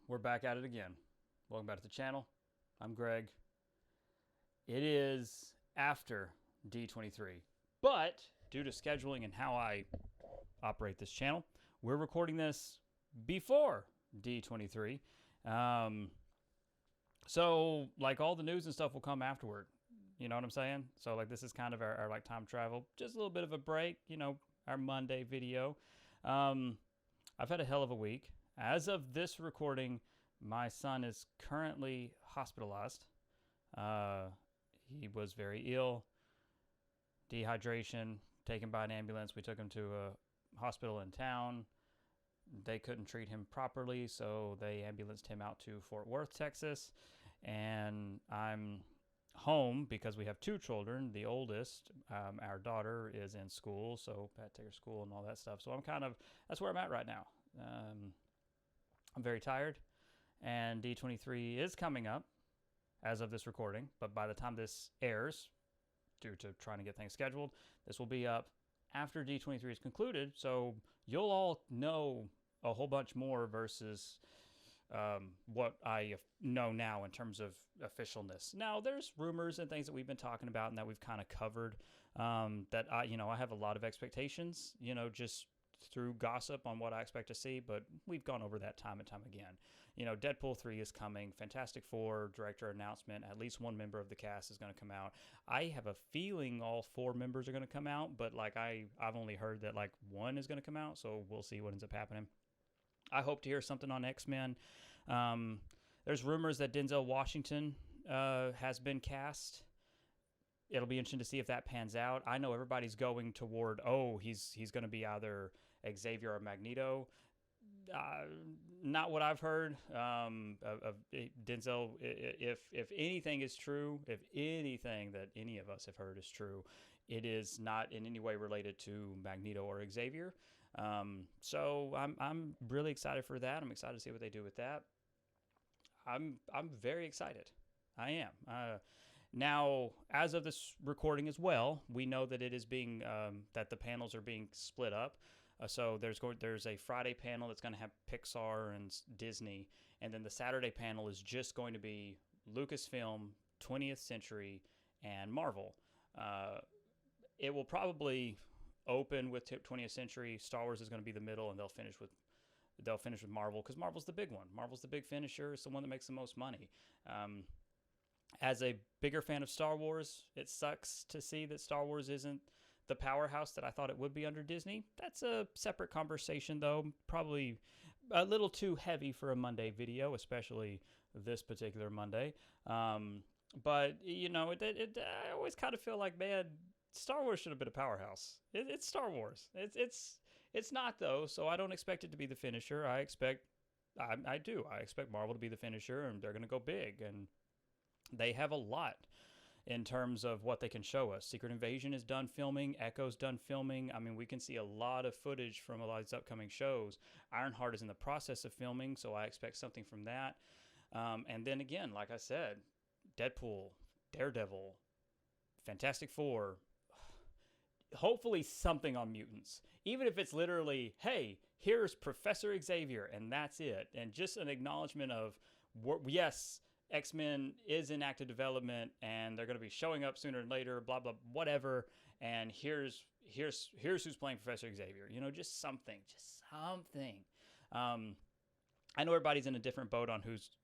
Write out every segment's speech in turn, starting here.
We're back at it again. Welcome back to the channel. I'm Greg. It is after D23, but due to scheduling and how I operate this channel, we're recording this before D23. So like all the news and stuff will come afterward. You know what I'm saying? So like this is kind of our like time travel, just a little bit of a break, our Monday video. I've had a hell of a week. As of this recording, my son is currently hospitalized. He was very ill, dehydration, taken by an ambulance. We took him to a hospital in town. They couldn't treat him properly, so they ambulanced him out to Fort Worth, Texas. And I'm home because we have two children. The oldest, our daughter, is in school, so I had to take her to school and all that stuff. So that's where I'm at right now. I'm very tired, and D23 is coming up as of this recording, but by the time this airs, due to trying to get things scheduled, this will be up after D23 is concluded, so you'll all know a whole bunch more versus what I know now in terms of officialness. Now, there's rumors and things that we've been talking about and that we've kind of covered that I have a lot of expectations, just through gossip on what I expect to see, but we've gone over that time and time again. Deadpool 3 is coming, Fantastic Four director announcement, at least one member of the cast is going to come out. I have a feeling all four members are going to come out, but I've only heard that one is going to come out, so we'll see what ends up happening. I hope to hear something on X-Men. There's rumors that Denzel Washington has been cast. It'll be interesting to see if that pans out. I know everybody's going toward, he's going to be either Xavier or Magneto. Not what I've heard of Denzel. If anything is true, if anything that any of us have heard is true, it is not in any way related to Magneto or Xavier. So I'm really excited for that. I'm excited to see what they do with that. I'm very excited. I am. Now, as of this recording as well, we know that it is being that the panels are being split up. So there's a Friday panel that's going to have Pixar and Disney, and then the Saturday panel is just going to be Lucasfilm, 20th Century, and Marvel. It will probably open with 20th Century. Star Wars is going to be the middle, and they'll finish with Marvel because Marvel's the big one. Marvel's the big finisher. It's the one that makes the most money. As a bigger fan of Star Wars, it sucks to see that Star Wars isn't the powerhouse that I thought it would be under Disney. That's a separate conversation, though. Probably a little too heavy for a Monday video, especially this particular Monday. But, I always kind of feel like, man, Star Wars should have been a powerhouse. It's Star Wars. It's not, though, so I don't expect it to be the finisher. I expect Marvel to be the finisher, and they're going to go big, and they have a lot in terms of what they can show us. Secret Invasion is done filming. Echo's done filming. I mean, we can see a lot of footage from a lot of these upcoming shows. Ironheart is in the process of filming, so I expect something from that. And then again, like I said, Deadpool, Daredevil, Fantastic Four, hopefully something on mutants. Even if it's literally, hey, here's Professor Xavier, and that's it. And just an acknowledgement of, yes, X-Men is in active development, and they're going to be showing up sooner and later, blah, blah, whatever. And here's who's playing Professor Xavier. Just something. I know everybody's in a different boat on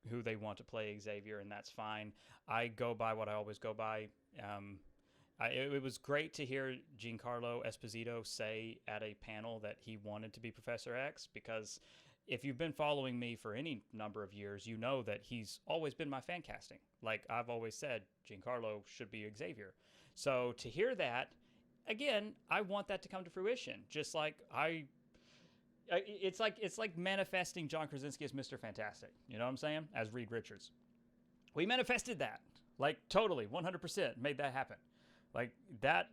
who they want to play Xavier, and that's fine. I go by what I always go by. It was great to hear Giancarlo Esposito say at a panel that he wanted to be Professor X, because if you've been following me for any number of years, you know that he's always been my fan casting. Like I've always said, Giancarlo should be Xavier. So to hear that, again, I want that to come to fruition. Just like it's like manifesting John Krasinski as Mr. Fantastic. You know what I'm saying? As Reed Richards. We manifested that. Totally, 100% made that happen. Like that,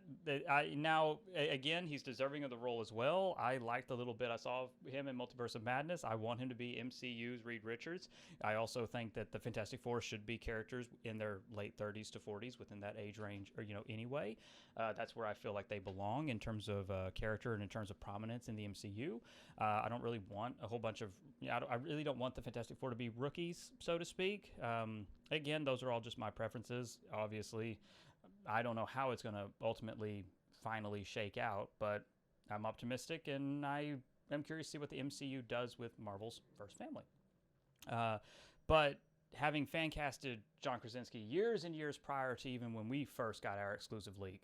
again, he's deserving of the role as well. I liked the little bit I saw of him in Multiverse of Madness. I want him to be MCU's Reed Richards. I also think that the Fantastic Four should be characters in their late 30s to 40s, within that age range, or anyway. That's where I feel like they belong in terms of character and in terms of prominence in the MCU. I don't really want a whole bunch of, I really don't want the Fantastic Four to be rookies, so to speak. Again, those are all just my preferences. Obviously, I don't know how it's going to ultimately finally shake out, but I'm optimistic, and I am curious to see what the MCU does with Marvel's first family. But having fan casted John Krasinski years and years prior to even when we first got our exclusive leak,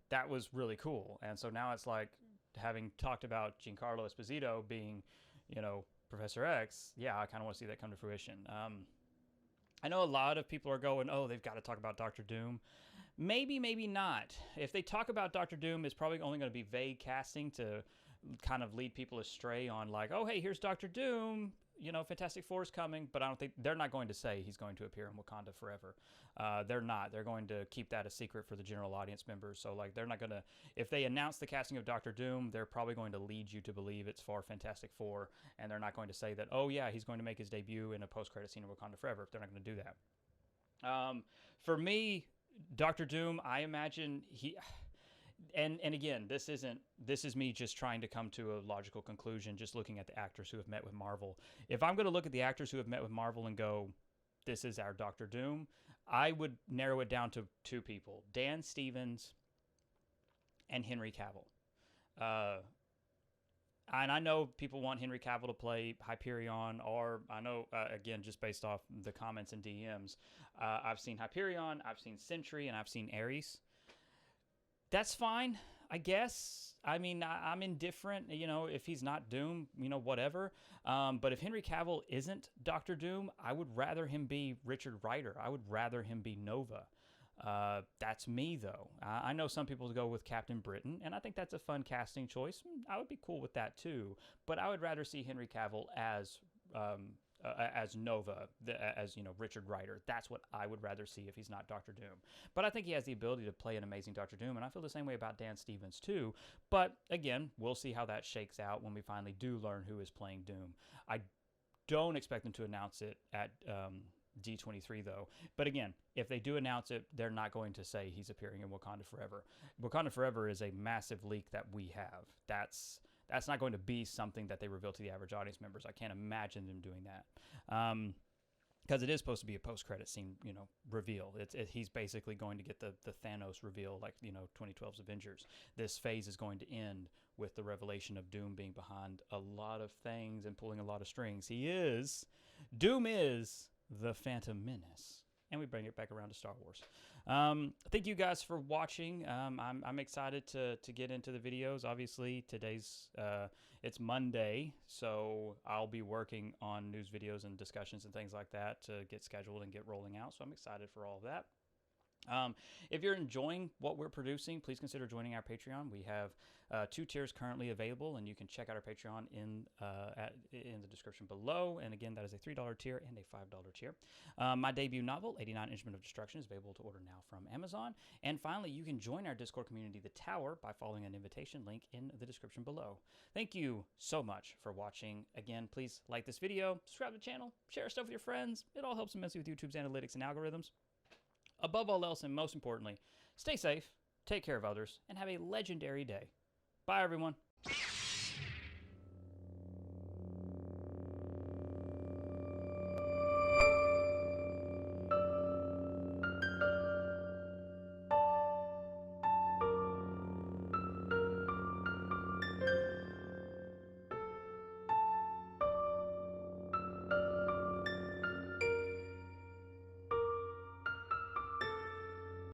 that was really cool. And so now it's like, having talked about Giancarlo Esposito being, Professor X, yeah, I kind of want to see that come to fruition. I know a lot of people are going, oh, they've got to talk about Doctor Doom. Maybe, maybe not. If they talk about Doctor Doom, it's probably only going to be vague casting to kind of lead people astray on like, oh, hey, here's Doctor Doom. Fantastic Four's coming, but I don't think they're not going to say he's going to appear in Wakanda Forever. They're not. They're going to keep that a secret for the general audience members. So like, they're not going to, if they announce the casting of Doctor Doom, they're probably going to lead you to believe it's for Fantastic Four, and they're not going to say that, oh yeah, he's going to make his debut in a post-credit scene of Wakanda Forever. They're not going to do that. For me, Doctor Doom, I imagine he, and again, this is me just trying to come to a logical conclusion, just looking at the actors who have met with Marvel. If I'm going to look at the actors who have met with Marvel and go, this is our Doctor Doom, I would narrow it down to two people: Dan Stevens and Henry Cavill. And I know people want Henry Cavill to play Hyperion, or I know, again, just based off the comments and DMs, I've seen Hyperion, I've seen Sentry, and I've seen Ares. That's fine, I guess. I mean, I'm indifferent, if he's not Doom, whatever. But if Henry Cavill isn't Doctor Doom, I would rather him be Richard Rider. I would rather him be Nova. That's me, though. I know some people go with Captain Britain, and I think that's a fun casting choice. I would be cool with that, too. But I would rather see Henry Cavill as Nova, as Richard Rider. That's what I would rather see if he's not Doctor Doom. But I think he has the ability to play an amazing Doctor Doom, and I feel the same way about Dan Stevens too. But again, we'll see how that shakes out when we finally do learn who is playing Doom. I don't expect them to announce it at D23 though. But again, if they do announce it, they're not going to say he's appearing in Wakanda Forever. Wakanda Forever is a massive leak that we have. That's not going to be something that they reveal to the average audience members. I can't imagine them doing that. Because it is supposed to be a post-credit scene, reveal. He's basically going to get the Thanos reveal, like, 2012's Avengers. This phase is going to end with the revelation of Doom being behind a lot of things and pulling a lot of strings. Doom is the Phantom Menace. And we bring it back around to Star Wars. Thank you guys for watching. I'm excited to get into the videos. Obviously, today's it's Monday, so I'll be working on news videos and discussions and things like that to get scheduled and get rolling out. So I'm excited for all of that. If you're enjoying what we're producing, please consider joining our Patreon. We have 2 tiers currently available, and you can check out our Patreon in the description below. And again, that is a $3 tier and a $5 tier. My debut novel, 89 Instrument of Destruction, is available to order now from Amazon. And finally, you can join our Discord community, The Tower, by following an invitation link in the description below. Thank you so much for watching. Again, please like this video, subscribe to the channel, share stuff with your friends. It all helps immensely with YouTube's analytics and algorithms. Above all else, and most importantly, stay safe, take care of others, and have a legendary day. Bye, everyone.